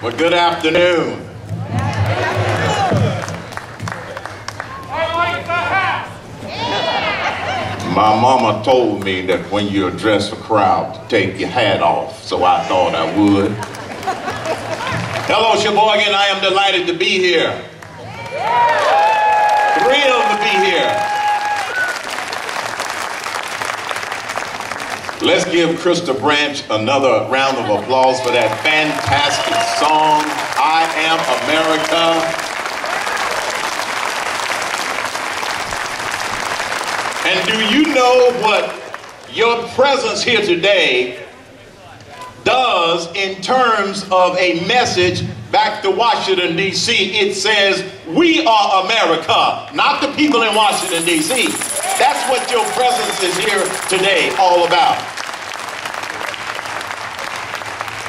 Well, good afternoon. My mama told me that when you address a crowd to take your hat off, so I thought I would. Hello, Sheboygan. I am delighted to be here. Thrilled to be here. Let's give Krista Branch another round of applause for that fantastic song, I Am America. And do you know what your presence here today does in terms of a message back to Washington, D.C.? It says, we are America, not the people in Washington, D.C. That's what your presence is here today all about.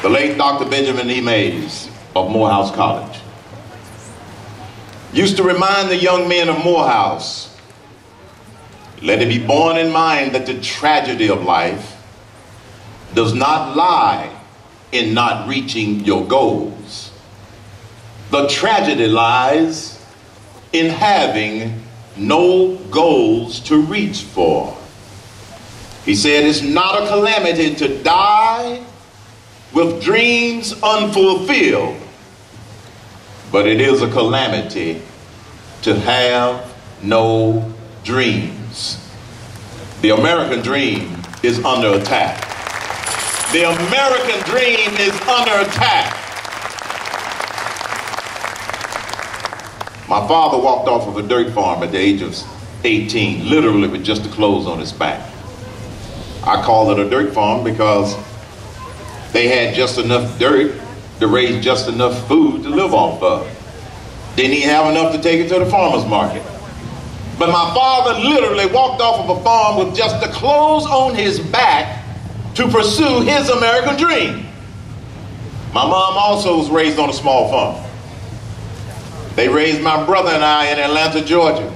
The late Dr. Benjamin E. Mays of Morehouse College used to remind the young men of Morehouse, let it be borne in mind that the tragedy of life does not lie in not reaching your goals. The tragedy lies in having no goals to reach for. He said it's not a calamity to die with dreams unfulfilled, but it is a calamity to have no dreams. The American dream is under attack. The American dream is under attack. My father walked off of a dirt farm at the age of 18, literally with just the clothes on his back. I call it a dirt farm because they had just enough dirt to raise just enough food to live off of. Didn't even have enough to take it to the farmer's market. But my father literally walked off of a farm with just the clothes on his back to pursue his American dream. My mom also was raised on a small farm. They raised my brother and I in Atlanta, Georgia.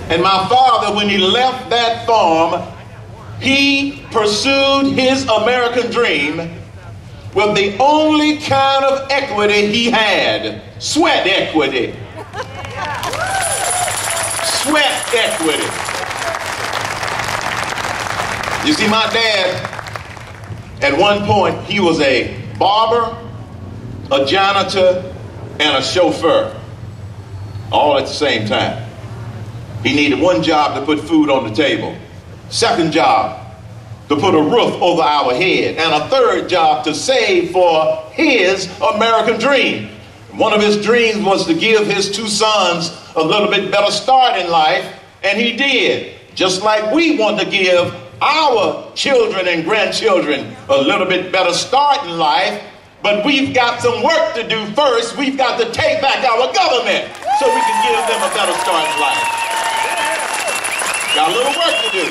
And my father, when he left that farm, he pursued his American dream with the only kind of equity he had, sweat equity. Sweat equity. You see, my dad, at one point, he was a barber, a janitor, and a chauffeur, all at the same time. He needed one job to put food on the table, second job to put a roof over our head, and a third job to save for his American dream. One of his dreams was to give his two sons a little bit better start in life, and he did. Just like we want to give our children and grandchildren a little bit better start in life, but we've got some work to do first. We've got to take back our government so we can give them a better start in life. Got a little work to do.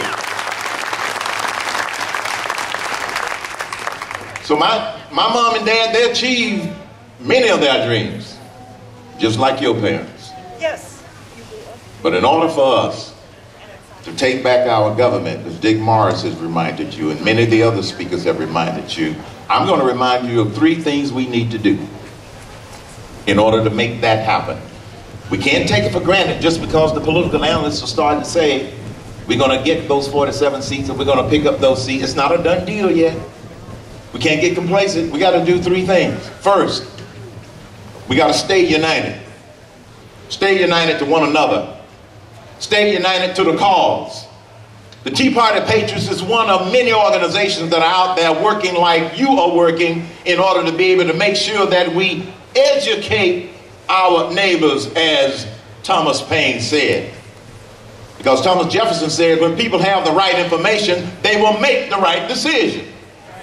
So my mom and dad, they achieved many of their dreams, just like your parents. Yes. But in order for us to take back our government, as Dick Morris has reminded you, and many of the other speakers have reminded you, I'm going to remind you of 3 things we need to do in order to make that happen. We can't take it for granted just because the political analysts are starting to say we're going to get those 47 seats and we're going to pick up those seats. It's not a done deal yet. We can't get complacent. We got to do 3 things. First, we got to stay united. Stay united to one another. Stay united to the cause. The Tea Party Patriots is one of many organizations that are out there working like you are working in order to be able to make sure that we educate our neighbors, as Thomas Paine said. Because Thomas Jefferson said when people have the right information, they will make the right decision.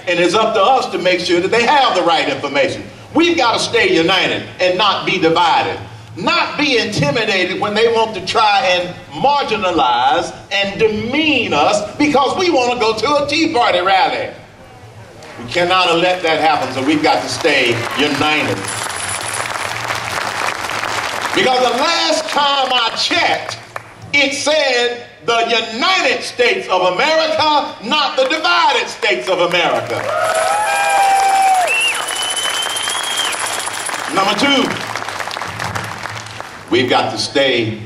And it's up to us to make sure that they have the right information. We've got to stay united and not be divided. Not be intimidated when they want to try and marginalize and demean us because we want to go to a Tea Party rally. We cannot let that happen, so we've got to stay united. Because the last time I checked, it said the United States of America, not the divided States of America. Number two, we've got to stay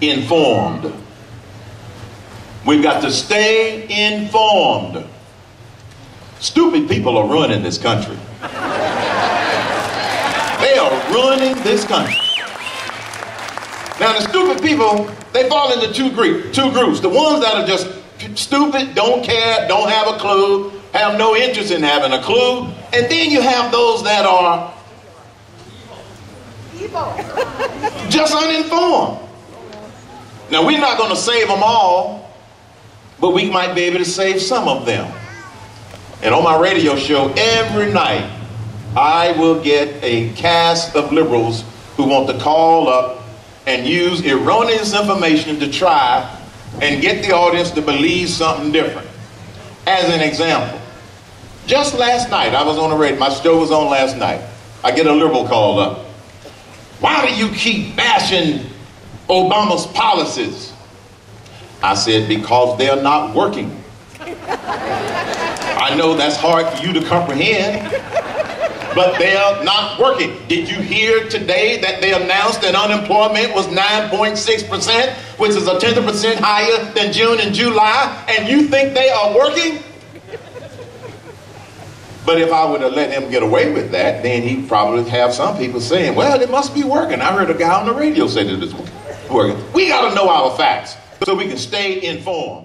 informed. We've got to stay informed. Stupid people are ruining this country. They are ruining this country. Now the stupid people, they fall into two groups. The ones that are just stupid, don't care, don't have a clue, have no interest in having a clue. And then you have those that are just uninformed. Now we're not going to save them all, but we might be able to save some of them. And on my radio show every night, I will get a cast of liberals who want to call up and use erroneous information to try and get the audience to believe something different. As an example, just last night, I was on the radio, my show was on last night. I get a liberal call up. Why do you keep bashing Obama's policies? I said, because they're not working. I know that's hard for you to comprehend, but they're not working. Did you hear today that they announced that unemployment was 9.6%, which is a 10% higher than June and July, and you think they are working? But if I would have let him get away with that, then he'd probably have some people saying, well, it must be working. I heard a guy on the radio say that it's working. We got to know our facts so we can stay informed.